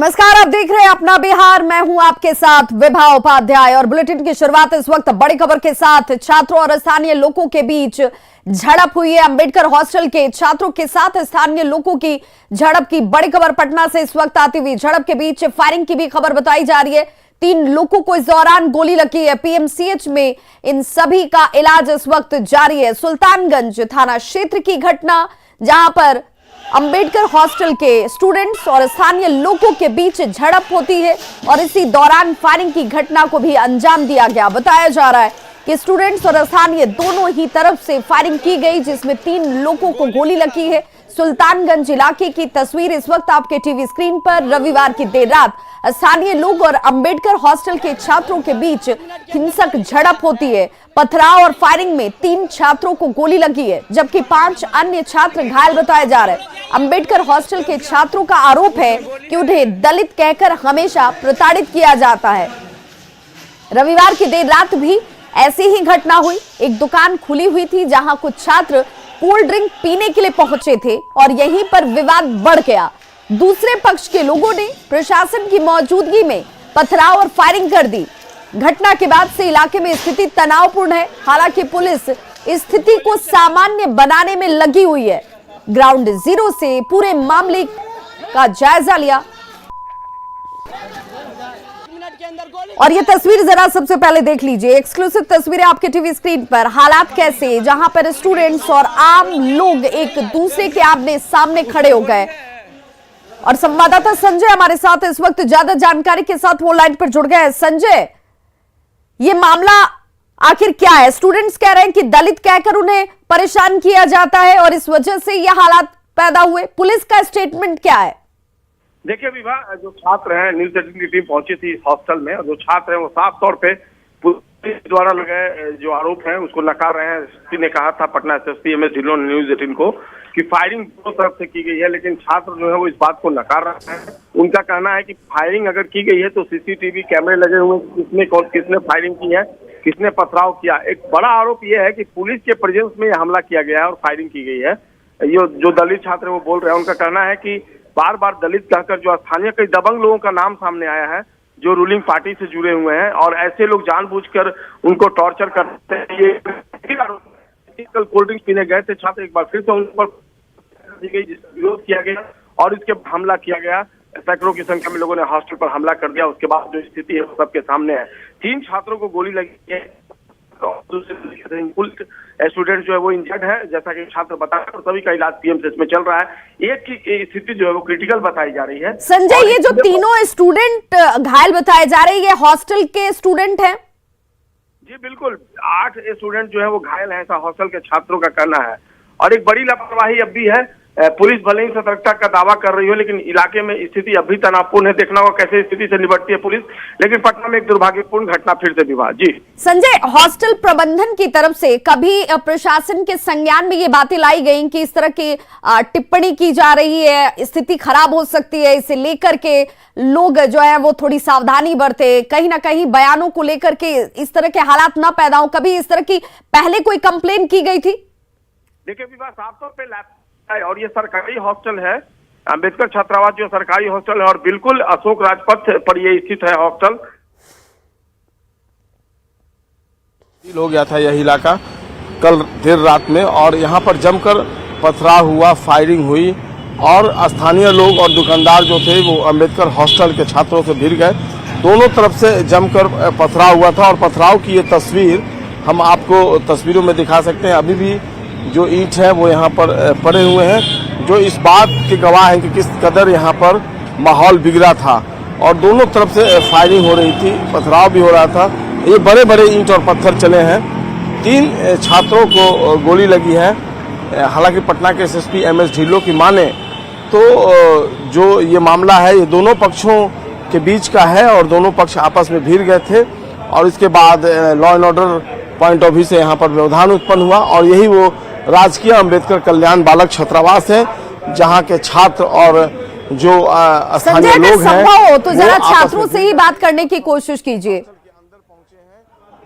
नमस्कार, आप देख रहे हैं अपना बिहार। मैं हूं आपके साथ विभा उपाध्याय और बुलेटिन की शुरुआत इस वक्त बड़ी खबर के साथ। छात्रों और स्थानीय लोगों के बीच झड़प हुई है। अंबेडकर हॉस्टल के छात्रों के साथ स्थानीय लोगों की झड़प की बड़ी खबर पटना से इस वक्त आती हुई। झड़प के बीच फायरिंग की भी खबर बताई जा रही है। 3 लोगों को इस दौरान गोली लगी है। पीएमसीएच में इन सभी का इलाज इस वक्त जारी है। सुल्तानगंज थाना क्षेत्र की घटना, जहां पर अंबेडकर हॉस्टल के स्टूडेंट्स और स्थानीय लोगों के बीच झड़प होती है और इसी दौरान फायरिंग की घटना को भी अंजाम दिया गया। बताया जा रहा है कि स्टूडेंट्स और स्थानीय दोनों ही तरफ से फायरिंग की गई, जिसमें 3 लोगों को गोली लगी है। सुल्तानगंज इलाके की तस्वीर इस वक्त आपके टीवी स्क्रीन पर। रविवार की देर रात स्थानीय लोग और अंबेडकर हॉस्टल के छात्रों के बीच हिंसक झड़प होती है। पथराव और फायरिंग में 3 छात्रों को गोली लगी है, जबकि 5 अन्य छात्र घायल बताए जा रहे हैं। अंबेडकर हॉस्टल के छात्रों का आरोप है कि उन्हें दलित कहकर हमेशा प्रताड़ित किया जाता है। रविवार की देर रात भी ऐसी ही घटना हुई। एक दुकान खुली हुई थी, जहां कुछ छात्र कोल्ड ड्रिंक पीने के लिए पहुंचे थे और यहीं पर विवाद बढ़ गया। दूसरे पक्ष के लोगों ने प्रशासन की मौजूदगी में पथराव और फायरिंग कर दी। घटना के बाद से इलाके में स्थिति तनावपूर्ण है। हालांकि पुलिस स्थिति को सामान्य बनाने में लगी हुई है। ग्राउंड जीरो से पूरे मामले का जायजा लिया और ये तस्वीर जरा सबसे पहले देख लीजिए। एक्सक्लूसिव तस्वीरें आपके टीवी स्क्रीन पर। हालात कैसे, जहां पर स्टूडेंट्स और आम लोग एक दूसरे के आमने सामने खड़े हो गए। और संवाददाता संजय हमारे साथ इस वक्त ज्यादा जानकारी के साथ वो लाइन पर जुड़ गए। संजय, ये मामला आखिर क्या है? स्टूडेंट्स कह रहे हैं कि दलित कहकर उन्हें परेशान किया जाता है और इस वजह से ये हालात पैदा हुए। पुलिस का स्टेटमेंट क्या है? देखिए विभा, जो छात्र हैं, न्यूज 18 की टीम पहुंची थी इस हॉस्टल में और जो छात्र हैं वो साफ तौर पे पुलिस द्वारा लगाए जो आरोप हैं उसको नकार रहे हैं। एसपी ने कहा था, पटना एसएसपी एमएस ढिल्लों ने न्यूज 18 को, कि फायरिंग दोनों तरफ से की गई है, लेकिन छात्र जो है वो इस बात को नकार रहे हैं। उनका कहना है कि फायरिंग अगर की गई है तो सीसीटीवी कैमरे लगे हुए हैं, किसने फायरिंग की है, किसने पथराव किया। एक बड़ा आरोप यह है कि पुलिस के प्रेजेंस में हमला किया गया है और फायरिंग की गई है। ये जो दलित छात्र वो बोल रहे हैं, उनका कहना है कि बार बार दलित कहकर जो स्थानीय कई दबंग लोगों का नाम सामने आया है जो रूलिंग पार्टी से जुड़े हुए हैं और ऐसे लोग जानबूझकर उनको टॉर्चर करते हैं। ये कल कोल्ड ड्रिंक पीने गए थे छात्र, एक बार फिर से उन पर विरोध किया गया और इसके हमला किया गया। सैकड़ों की संख्या में लोगों ने हॉस्टल पर हमला कर दिया। उसके बाद जो स्थिति है वो सबके सामने है। 3 छात्रों को गोली लगी है, स्टूडेंट जो है वो इंजर्ड है, जैसा कि छात्र बताया, और सभी का इलाज पीएमसीएच में चल रहा है। एक की स्थिति जो है वो क्रिटिकल बताई जा रही है। संजय, ये जो तीनों स्टूडेंट घायल बताए जा रहे हैं, ये हॉस्टल के स्टूडेंट हैं? जी बिल्कुल, 8 स्टूडेंट जो है वो घायल है, ऐसा हॉस्टल के छात्रों का कहना है। और एक बड़ी लापरवाही अब भी है। पुलिस भले ही सतर्कता का दावा कर रही हो, लेकिन इलाके में स्थिति अभी तनावपूर्ण है। देखना होगा कैसे स्थिति से निपटती है पुलिस। लेकिन पटना में एक दुर्भाग्यपूर्ण घटना फिर से विवाद। जी संजय, हॉस्टल प्रबंधन की तरफ से कभी प्रशासन के संज्ञान में ये बातें लाई गई कि इस तरह की टिप्पणी की जा रही है, स्थिति खराब हो सकती है, इसे लेकर के लोग जो है वो थोड़ी सावधानी बरते, कहीं ना कहीं बयानों को लेकर के इस तरह के हालात ना पैदा हो? कभी इस तरह की पहले कोई कंप्लेन की गई थी? देखिए विवाह, साफ तौर पे और ये सरकारी हॉस्टल है, अंबेडकर छात्रावास जो सरकारी हॉस्टल है और बिल्कुल अशोक राजपथ पर ये स्थित है हॉस्टल। हो गया था यह इलाका कल देर रात में और यहाँ पर जमकर पथराव हुआ, फायरिंग हुई और स्थानीय लोग और दुकानदार जो थे वो अंबेडकर हॉस्टल के छात्रों से भिड़ गए। दोनों तरफ से जमकर पथराव हुआ था और पथराव की ये तस्वीर हम आपको तस्वीरों में दिखा सकते हैं। अभी भी जो ईंट है वो यहाँ पर पड़े हुए हैं, जो इस बात के गवाह हैं कि किस कदर यहाँ पर माहौल बिगड़ा था और दोनों तरफ से फायरिंग हो रही थी, पथराव भी हो रहा था। ये बड़े बड़े ईंट और पत्थर चले हैं। 3 छात्रों को गोली लगी है। हालांकि पटना के एसएसपी एमएस ढिल्लों की माने तो जो ये मामला है ये दोनों पक्षों के बीच का है और दोनों पक्ष आपस में भिड़ गए थे और इसके बाद law and order point of view से यहाँ पर व्यवधान उत्पन्न हुआ और यही वो राजकीय अंबेडकर कल्याण बालक छात्रावास है, जहाँ के छात्र और जो स्थानीय लोग हैं तो जरा छात्रों से ही बात करने की कोशिश कीजिए।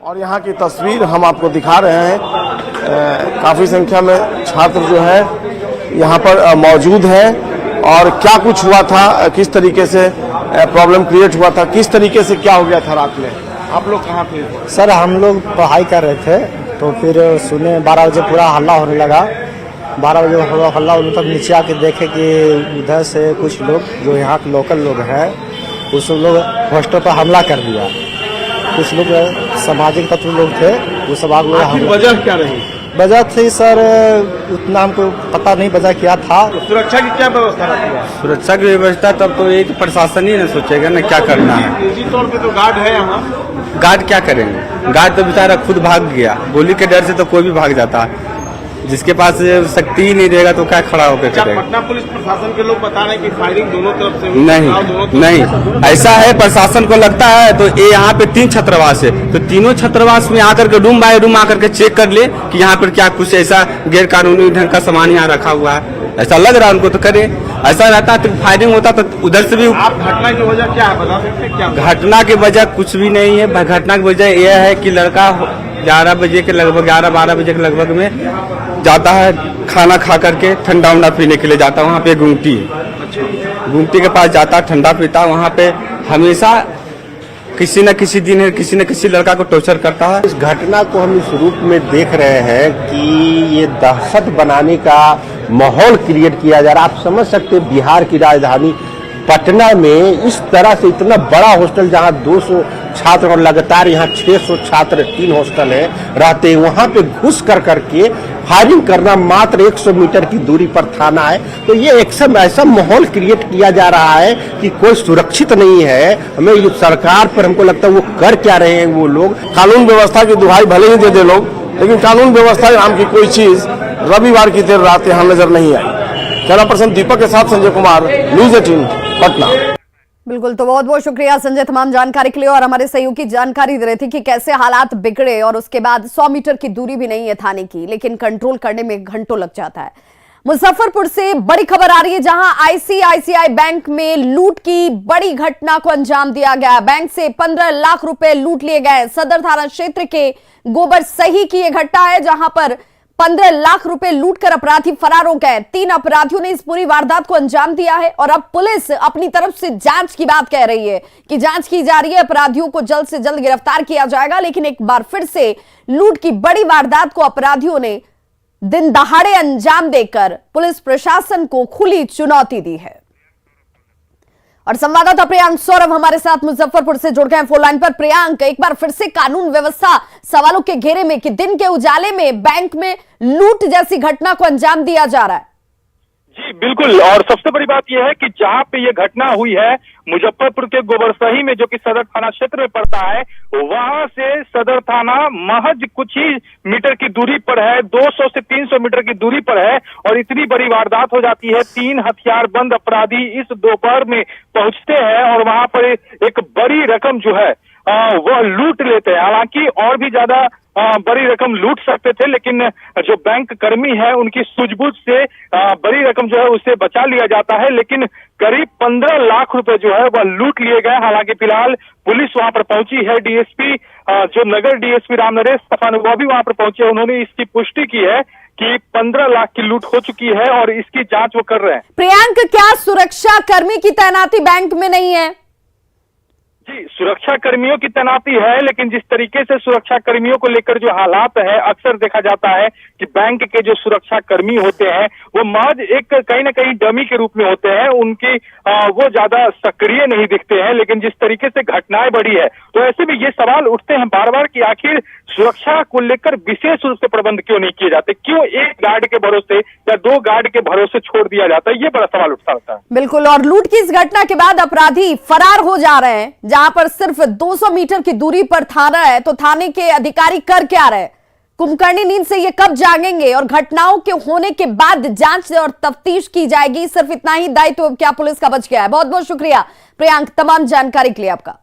और यहाँ की तस्वीर हम आपको दिखा रहे हैं। काफी संख्या में छात्र जो है यहाँ पर मौजूद है और क्या कुछ हुआ था, किस तरीके से प्रॉब्लम क्रिएट हुआ था, किस तरीके से क्या हो गया था रात में? आप लोग कहाँ थे? सर हम लोग पढ़ाई कर रहे थे तो फिर सुने 12 बजे पूरा हल्ला होने लगा। 12 बजे हल्ला होने तक नीचे आके देखे कि उधर से कुछ लोग जो यहाँ के लोकल लोग हैं उस लोग हॉस्टल पर हमला कर दिया। कुछ लोग सामाजिक तत्व लोग थे वो सब आग लोग। वजह क्या रही? वजह थी सर उतना हमको पता नहीं वजह क्या था। सुरक्षा की क्या व्यवस्था रहती है? सुरक्षा की व्यवस्था तब तो एक प्रशासन ही ना सोचेगा ना क्या करना है। निजी तौर पे तो गार्ड है यहाँ। गार्ड क्या करेंगे? गार्ड तो बेचारा खुद भाग गया, गोली के डर से तो कोई भी भाग जाता है। जिसके पास शक्ति ही नहीं रहेगा तो क्या खड़ा होकर करेगा? पटना पुलिस प्रशासन के लोग बता रहे हैं कि फायरिंग दोनों तरफ से हुई। नहीं, ऐसा है प्रशासन को लगता है तो ये यहाँ पे 3 छात्रावास है तो तीनों छात्रावास में आकर के रूम बाय रूम आकर के चेक कर ले कि यहाँ पर क्या कुछ ऐसा गैर कानूनी ढंग का सामान यहाँ रखा हुआ है। ऐसा लग रहा है उनको तो करे। ऐसा रहता तो फायरिंग होता तो उधर से भी। आप घटना की वजह क्या है बता सकते हैं? क्या घटना की वजह कुछ भी नहीं है। घटना की वजह यह है कि लड़का 11 बजे के लगभग 11-12 बजे के लगभग में जाता है खाना खा करके ठंडा उंडा पीने के लिए जाता है। वहाँ पे गुमटी है, गुमटी के पास जाता है ठंडा पीता। वहाँ पे हमेशा किसी न किसी दिन किसी न किसी लड़का को टॉर्चर करता है। इस घटना को हम इस रूप में देख रहे हैं कि ये दहशत बनाने का माहौल क्रिएट किया जा रहा है। आप समझ सकते हैं बिहार की राजधानी पटना में इस तरह से इतना बड़ा हॉस्टल जहां 200 छात्र और लगातार यहाँ 600 छात्र 3 हॉस्टल है रहते हैं, वहां पे घुस कर करके फायरिंग करना मात्र 100 मीटर की दूरी पर थाना है। तो ये ऐसा माहौल क्रिएट किया जा रहा है कि कोई सुरक्षित नहीं है। हमें ये सरकार पर हमको लगता है वो कर क्या रहे हैं वो लोग। कानून व्यवस्था की दुहाई भले ही दे दे लोग, लेकिन कानून व्यवस्था नाम की कोई चीज रविवार की देर रात यहाँ नजर नहीं आई। कैमरा पर्सन दीपक के साथ संजय कुमार, न्यूज़ 18 पटना। बिल्कुल, तो बहुत बहुत शुक्रिया संजय तमाम जानकारी के लिए। और हमारे सहयोगी जानकारी दे रहे थे कि कैसे हालात बिगड़े और उसके बाद 100 मीटर की दूरी भी नहीं है थाने की, लेकिन कंट्रोल करने में घंटों लग जाता है। मुजफ्फरपुर से बड़ी खबर आ रही है जहां आईसीआईसीआई बैंक में लूट की बड़ी घटना को अंजाम दिया गया। बैंक से 15 लाख रुपए लूट लिए गए। सदर थाना क्षेत्र के गोबर सही की यह घटना है जहां पर 15 लाख रुपए लूटकर अपराधी फरार हो गए। 3 अपराधियों ने इस पूरी वारदात को अंजाम दिया है और अब पुलिस अपनी तरफ से जांच की बात कह रही है कि जांच की जा रही है, अपराधियों को जल्द से जल्द गिरफ्तार किया जाएगा। लेकिन एक बार फिर से लूट की बड़ी वारदात को अपराधियों ने दिन दहाड़े अंजाम देकर पुलिस प्रशासन को खुली चुनौती दी है। और संवाददाता प्रियांक सौरभ हमारे साथ मुजफ्फरपुर से जुड़ गए फोन लाइन पर। प्रियांक, एक बार फिर से कानून व्यवस्था सवालों के घेरे में कि दिन के उजाले में बैंक में लूट जैसी घटना को अंजाम दिया जा रहा है। जी बिल्कुल, और सबसे बड़ी बात यह है कि जहां पे ये घटना हुई है मुजफ्फरपुर के गोबरसही में जो कि सदर थाना क्षेत्र में पड़ता है, वहां से सदर थाना महज कुछ ही मीटर की दूरी पर है, 200 से 300 मीटर की दूरी पर है। और इतनी बड़ी वारदात हो जाती है। 3 हथियारबंद अपराधी इस दोपहर में पहुंचते हैं और वहां पर एक बड़ी रकम जो है वह लूट लेते हैं। हालांकि और भी ज्यादा बड़ी रकम लूट सकते थे, लेकिन जो बैंक कर्मी है उनकी सूझबूझ से बड़ी रकम जो है उसे बचा लिया जाता है। लेकिन करीब 15 लाख रुपए जो है वह लूट लिए गए। हालांकि फिलहाल पुलिस वहां पर पहुंची है। डीएसपी जो नगर डीएसपी राम नरेश सफान वह भी वहां पर पहुंचे हैं। उन्होंने इसकी पुष्टि की है कि 15 लाख की लूट हो चुकी है और इसकी जांच वो कर रहे हैं। प्रियांक, क्या सुरक्षा कर्मी की तैनाती बैंक में नहीं है? जी, सुरक्षा कर्मियों की तैनाती है, लेकिन जिस तरीके से सुरक्षा कर्मियों को लेकर जो हालात है, अक्सर देखा जाता है कि बैंक के जो सुरक्षा कर्मी होते हैं वो महज एक कहीं ना कहीं डमी के रूप में होते हैं। उनकी वो ज्यादा सक्रिय नहीं दिखते हैं। लेकिन जिस तरीके से घटनाएं बढ़ी है तो ऐसे में ये सवाल उठते हैं बार बार कि आखिर सुरक्षा को लेकर विशेष रूप से प्रबंध क्यों नहीं किए जाते? क्यों एक गार्ड के भरोसे या 2 गार्ड के भरोसे छोड़ दिया जाता है? ये बड़ा सवाल उठता रहता है। बिल्कुल, और लूट की इस घटना के बाद अपराधी फरार हो जा रहे हैं। जहां पर सिर्फ 200 मीटर की दूरी पर थाना है, तो थाने के अधिकारी कर क्या रहे? कुंभकर्णी नींद से ये कब जागेंगे? और घटनाओं के होने के बाद जांच और तफ्तीश की जाएगी। सिर्फ इतना ही दायित्व क्या पुलिस का बच गया है? बहुत बहुत शुक्रिया प्रियांक तमाम जानकारी के लिए आपका।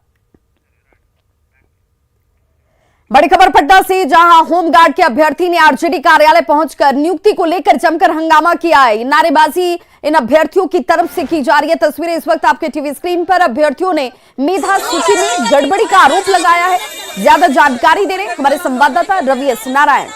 बड़ी खबर पटना से, जहां होमगार्ड के अभ्यर्थी ने आरजेडी कार्यालय पहुंचकर नियुक्ति को लेकर जमकर हंगामा किया है। नारेबाजी इन अभ्यर्थियों की तरफ से की जा रही है। तस्वीरें इस वक्त आपके टीवी स्क्रीन पर। अभ्यर्थियों ने मेधा सूची में गड़बड़ी का आरोप लगाया है। ज्यादा जानकारी दे रहे हैं हमारे संवाददाता रवि एस नारायण।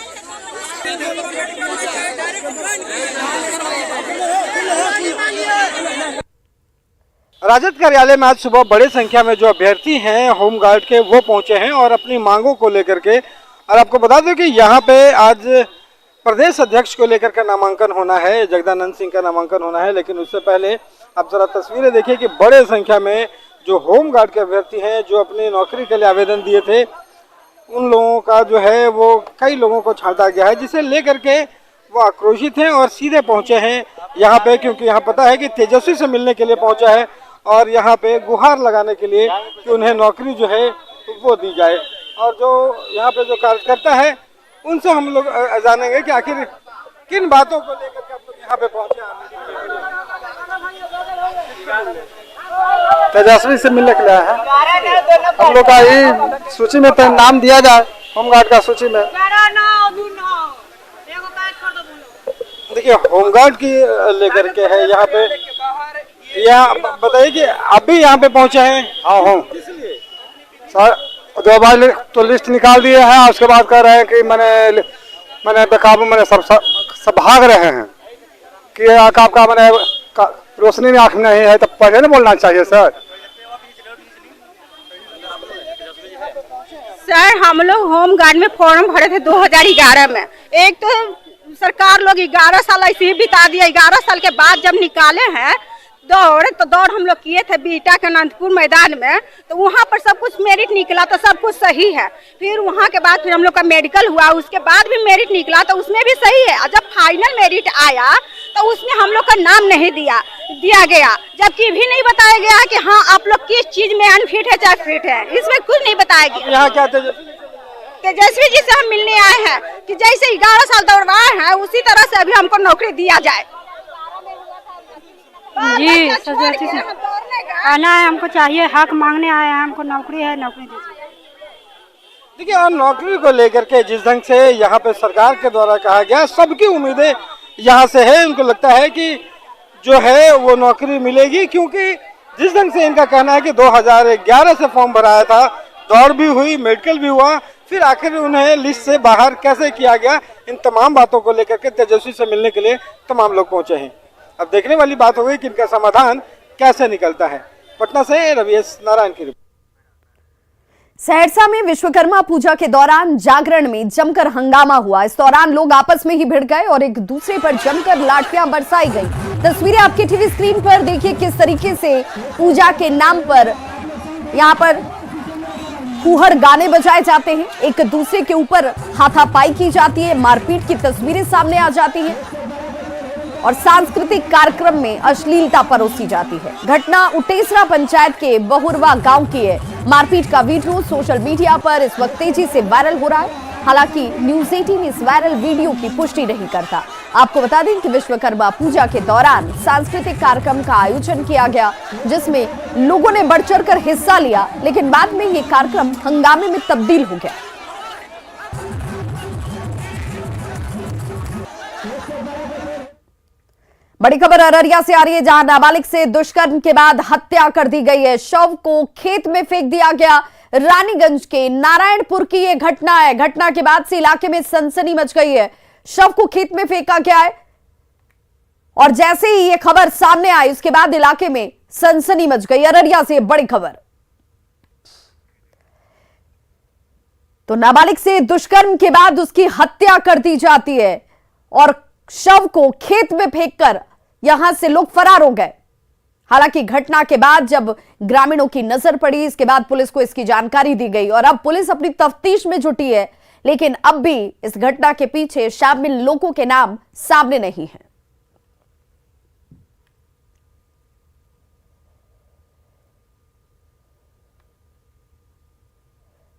राजद कार्यालय में आज सुबह बड़ी संख्या में जो अभ्यर्थी हैं होमगार्ड के वो पहुंचे हैं और अपनी मांगों को लेकर के। और आपको बता दूं कि यहाँ पे आज प्रदेश अध्यक्ष को लेकर का नामांकन होना है, जगदानंद सिंह का नामांकन होना है। लेकिन उससे पहले आप जरा तस्वीरें देखिए कि बड़े संख्या में जो होमगार्ड के अभ्यर्थी हैं जो अपनी नौकरी के लिए आवेदन दिए थे, उन लोगों का जो है वो कई लोगों को छांटा गया है, जिसे लेकर के वो आक्रोशित हैं और सीधे पहुंचे हैं यहाँ पे, क्योंकि यहाँ पता है कि तेजस्वी से मिलने के लिए पहुंचा है और यहाँ पे गुहार लगाने के लिए कि उन्हें नौकरी जो है वो दी जाए। और जो यहाँ पे जो कार्यकर्ता है उनसे हम लोग जानेंगे कि आखिर किन बातों को लेकर के आप लोग यहाँ पे पहुंचे। तेजस्वी से मिलने के लिए है, हम लोग का ये सूची में तो नाम दिया जाए, होमगार्ड का सूची में। देखिए होमगार्ड की लेकर के है यहाँ पे, यहाँ बताइए कि आप भी यहाँ पे पहुँचे हैं? हाँ हूँ सर, 2 बार तो लिस्ट निकाल दिए हैं, उसके बाद कह रहे हैं कि मैंने बेकाबू मैंने सब भाग रहे हैं कि आपका मैंने रोशनी में आँख नहीं है, तो पहले ना बोलना चाहिए सर। सर हम लोग होमगार्ड में फॉर्म भरे थे 2011 में। एक तो सरकार लोग 11 साल ऐसे ही बिता दिया, 11 साल के बाद जब निकाले हैं दौड़ हम लोग किए थे बीटा के अनंतपुर मैदान में, तो वहाँ पर सब कुछ मेरिट निकला तो सब कुछ सही है। फिर वहाँ के बाद फिर हम लोग का मेडिकल हुआ, उसके बाद भी मेरिट निकला तो उसमें भी सही है। और जब फाइनल मेरिट आया तो उसमें हम लोग का नाम नहीं दिया गया, जबकि भी नहीं बताया गया कि हाँ आप लोग किस चीज में अनफिट है चाहे फिट है, इसमें कुछ नहीं बताया गया। यहाँ क्या तेजस्वी जी से हम मिलने आए हैं कि जैसे 11 साल दौड़वाए हैं उसी तरह से अभी हमको नौकरी दिया जाए। जी तेजस्वी से आना है, हमको चाहिए, हक मांगने आए हैं, हमको नौकरी है, नौकरी दीजिए। देखिए और नौकरी को लेकर के जिस ढंग से यहाँ पे सरकार के द्वारा कहा गया, सबकी उम्मीदें यहाँ से है। उनको लगता है कि जो है वो नौकरी मिलेगी, क्योंकि जिस ढंग से इनका कहना है कि 2011 से फॉर्म भराया था, दौड़ भी हुई, मेडिकल भी हुआ, फिर आखिर उन्हें लिस्ट से बाहर कैसे किया गया, इन तमाम बातों को लेकर के तेजस्वी से मिलने के लिए तमाम लोग पहुंचे हैं। अब देखने वाली बात हो गई कि इनका समाधान कैसे निकलता है। पटना से रविश नारायण की रिपोर्ट। सहरसा में विश्वकर्मा पूजा के दौरान जागरण में जमकर हंगामा हुआ। इस दौरान लोग आपस में ही भिड़ गए और एक दूसरे पर जमकर लाठियां बरसाई गई। तस्वीरें आपकी टीवी स्क्रीन पर देखिए किस तरीके से पूजा के नाम पर यहां पर फूहड़ गाने बजाए जाते हैं, एक दूसरे के ऊपर हाथापाई की जाती है, मारपीट की तस्वीरें सामने आ जाती हैं और सांस्कृतिक कार्यक्रम में अश्लीलता परोसी जाती है। घटना उटेसरा पंचायत के बहुरवा गांव की है। मारपीट का वीडियो सोशल मीडिया पर इस वक्त तेजी से वायरल हो रहा है। हालांकि न्यूज़ 18 इस वायरल वीडियो की पुष्टि नहीं करता। आपको बता दें कि विश्वकर्मा पूजा के दौरान सांस्कृतिक कार्यक्रम का आयोजन किया गया, जिसमें लोगों ने बढ़ चढ़कर हिस्सा लिया, लेकिन बाद में ये कार्यक्रम हंगामे में तब्दील हो गया। बड़ी खबर अररिया से आ रही है, जहां नाबालिग से दुष्कर्म के बाद हत्या कर दी गई है। शव को खेत में फेंक दिया गया। रानीगंज के नारायणपुर की यह घटना है। घटना के बाद से इलाके में सनसनी मच गई है। शव को खेत में फेंका गया है और जैसे ही यह खबर सामने आई उसके बाद इलाके में सनसनी मच गई। अररिया से बड़ी खबर। तो नाबालिग से दुष्कर्म के बाद उसकी हत्या कर दी जाती है और शव को खेत में फेंककर यहां से लोग फरार हो गए। हालांकि घटना के बाद जब ग्रामीणों की नजर पड़ी, इसके बाद पुलिस को इसकी जानकारी दी गई और अब पुलिस अपनी तफ्तीश में जुटी है, लेकिन अब भी इस घटना के पीछे शामिल लोगों के नाम सामने नहीं है।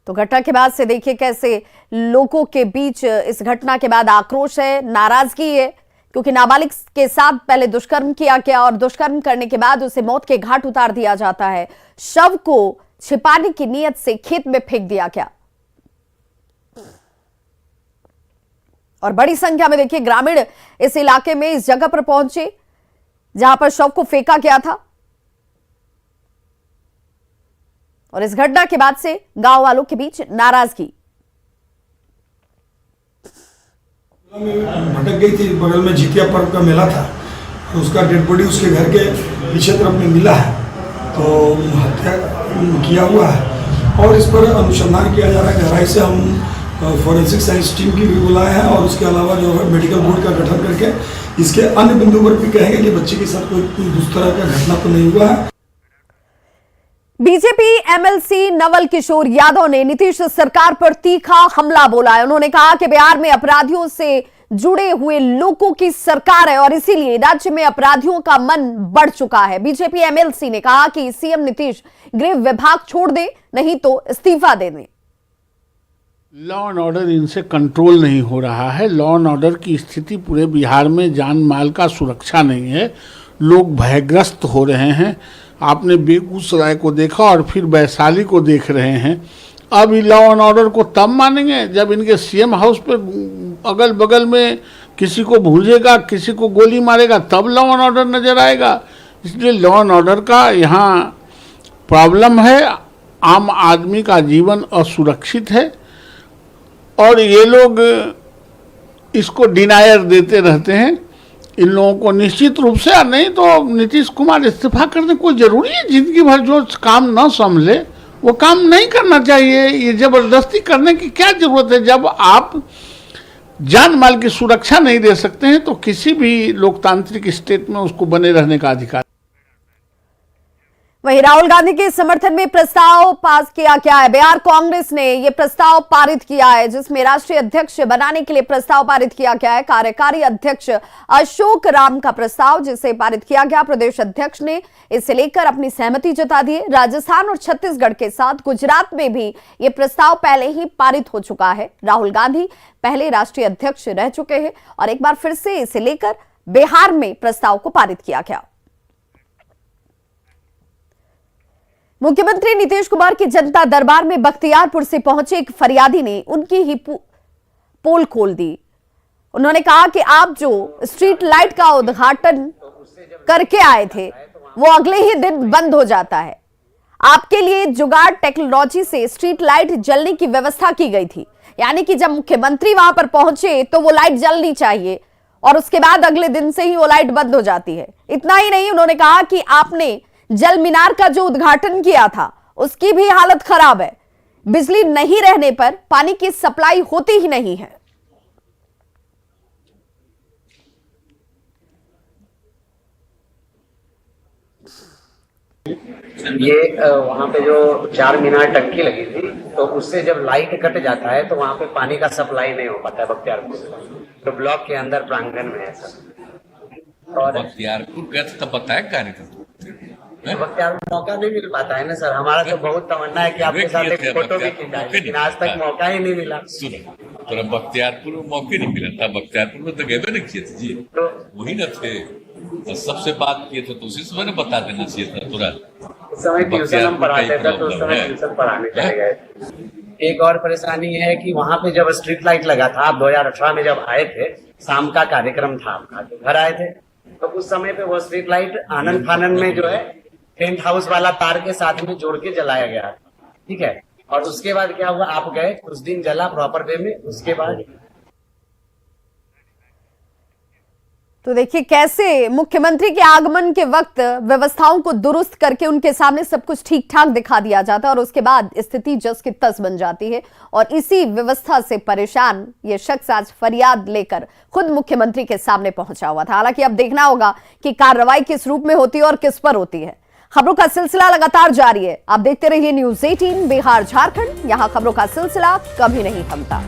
तो घटना के बाद से देखिए कैसे लोगों के बीच इस घटना के बाद आक्रोश है, नाराजगी है, क्योंकि नाबालिग के साथ पहले दुष्कर्म किया गया और दुष्कर्म करने के बाद उसे मौत के घाट उतार दिया जाता है। शव को छिपाने की नीयत से खेत में फेंक दिया गया और बड़ी संख्या में देखिए ग्रामीण इस इलाके में इस जगह पर पहुंचे जहां पर शव को फेंका गया था और इस घटना के बाद से गांव वालों के बीच नाराजगी। भटक गई थी, बगल में जितिया पर्व का मेला था, तो उसका डेड बॉडी उसके घर के पीछे तरफ में मिला है। हत्या किया हुआ है और इस पर अनुसंधान किया जा रहा है। गहराई से हम फॉरेंसिक साइंस टीम की भी बुलाए हैं और उसके अलावा जो है मेडिकल बोर्ड का गठन करके इसके अन्य बिंदु पर भी कहेंगे कि बच्चे के साथ कोई उस तरह का घटना तो नहीं हुआ है। बीजेपी एमएलसी नवल किशोर यादव ने नीतीश सरकार पर तीखा हमला बोला है। उन्होंने कहा कि बिहार में अपराधियों से जुड़े हुए लोगों की सरकार है और इसीलिए राज्य में अपराधियों का मन बढ़ चुका है। बीजेपी एमएलसी ने कहा कि सीएम नीतीश गृह विभाग छोड़ दे, नहीं तो इस्तीफा दे दें। लॉ एंड ऑर्डर इनसे कंट्रोल नहीं हो रहा है। लॉ एंड ऑर्डर की स्थिति पूरे बिहार में जान माल का सुरक्षा नहीं है, लोग भयग्रस्त हो रहे हैं। आपने बेगूसराय को देखा और फिर वैशाली को देख रहे हैं। अब लॉ एंड ऑर्डर को तब मानेंगे जब इनके सीएम हाउस पे अगल बगल में किसी को भूजेगा, किसी को गोली मारेगा, तब लॉ एंड ऑर्डर नजर आएगा। इसलिए लॉ एंड ऑर्डर का यहाँ प्रॉब्लम है। आम आदमी का जीवन असुरक्षित है और ये लोग इसको डिनायर देते रहते हैं। इन लोगों को निश्चित रूप से, नहीं तो नीतीश कुमार इस्तीफा करने कोई जरूरी है। जिंदगी भर जो काम न संभले वो काम नहीं करना चाहिए। ये जबरदस्ती करने की क्या जरूरत है? जब आप जान माल की सुरक्षा नहीं दे सकते हैं तो किसी भी लोकतांत्रिक स्टेट में उसको बने रहने का अधिकार। वहीं राहुल गांधी के समर्थन में प्रस्ताव पास किया गया है। बिहार कांग्रेस ने यह प्रस्ताव पारित किया है जिसमें राष्ट्रीय अध्यक्ष बनाने के लिए प्रस्ताव पारित किया गया है। कार्यकारी अध्यक्ष अशोक राम का प्रस्ताव जिसे पारित किया गया, प्रदेश अध्यक्ष ने इसे लेकर अपनी सहमति जता दी है। राजस्थान और छत्तीसगढ़ के साथ गुजरात में भी ये प्रस्ताव पहले ही पारित हो चुका है। राहुल गांधी पहले राष्ट्रीय अध्यक्ष रह चुके हैं और एक बार फिर से इसे लेकर बिहार में प्रस्ताव को पारित किया गया। मुख्यमंत्री नीतीश कुमार की जनता दरबार में बख्तियारपुर से पहुंचे एक फरियादी ने उनकी ही पोल खोल दी। उन्होंने कहा कि आप जो स्ट्रीट लाइट का उद्घाटन करके आए थे वो अगले ही दिन बंद हो जाता है। आपके लिए जुगाड़ टेक्नोलॉजी से स्ट्रीट लाइट जलने की व्यवस्था की गई थी, यानी कि जब मुख्यमंत्री वहां पर पहुंचे तो वो लाइट जलनी चाहिए और उसके बाद अगले दिन से ही वो लाइट बंद हो जाती है। इतना ही नहीं, उन्होंने कहा कि आपने जल मीनार का जो उद्घाटन किया था उसकी भी हालत खराब है। बिजली नहीं रहने पर पानी की सप्लाई होती ही नहीं है। ये वहाँ पे जो 4 मीनार टंकी लगी थी तो उससे जब लाइट कट जाता है तो वहाँ पे पानी का सप्लाई नहीं हो पाता है बख्तियारपुर तो ब्लॉक के अंदर प्रांगण में है सर। और बख्तियारपुर गए तो बताया कार्यक्रम बख्तियारपुर मौका नहीं मिल पाता है ना सर। हमारा तो बहुत तमन्ना है कि आपके साथ एक फोटो भी खिंचाए, लेकिन आज तक मौका ही नहीं मिला। तो बख्तियारपुर में मौके नहीं मिला था। बख्तियारपुर में तो गए नहीं किए थे जी, तो वही न थे। तो सबसे बात किए थे तो उसी समय ने बता देना चाहिए था तुरंत। उस समय ट्यूशन हम पढ़ाते थे तो उस समय ट्यूशन पढ़ाने चले गए। एक और परेशानी है कि वहाँ पे जब स्ट्रीट लाइट लगा था, आप 2018 में जब आए थे, शाम का कार्यक्रम था, आपका घर आए थे, तो उस समय पे वो स्ट्रीट लाइट आनंद फानन में जो है टेंट हाउस वाला तार के साथ में जोड़ के जलाया गया, ठीक है। और उसके बाद क्या हुआ, आप गए, कुछ दिन जला प्रॉपर वे में, उसके बाद तो देखिए कैसे मुख्यमंत्री के आगमन के वक्त व्यवस्थाओं को दुरुस्त करके उनके सामने सब कुछ ठीक ठाक दिखा दिया जाता है और उसके बाद स्थिति जस की तस बन जाती है। और इसी व्यवस्था से परेशान ये शख्स आज फरियाद लेकर खुद मुख्यमंत्री के सामने पहुंचा हुआ था। हालांकि अब देखना होगा कि कार्रवाई किस रूप में होती है और किस पर होती है। खबरों का सिलसिला लगातार जारी है। आप देखते रहिए न्यूज़ 18 बिहार झारखंड, यहां खबरों का सिलसिला कभी नहीं थमता।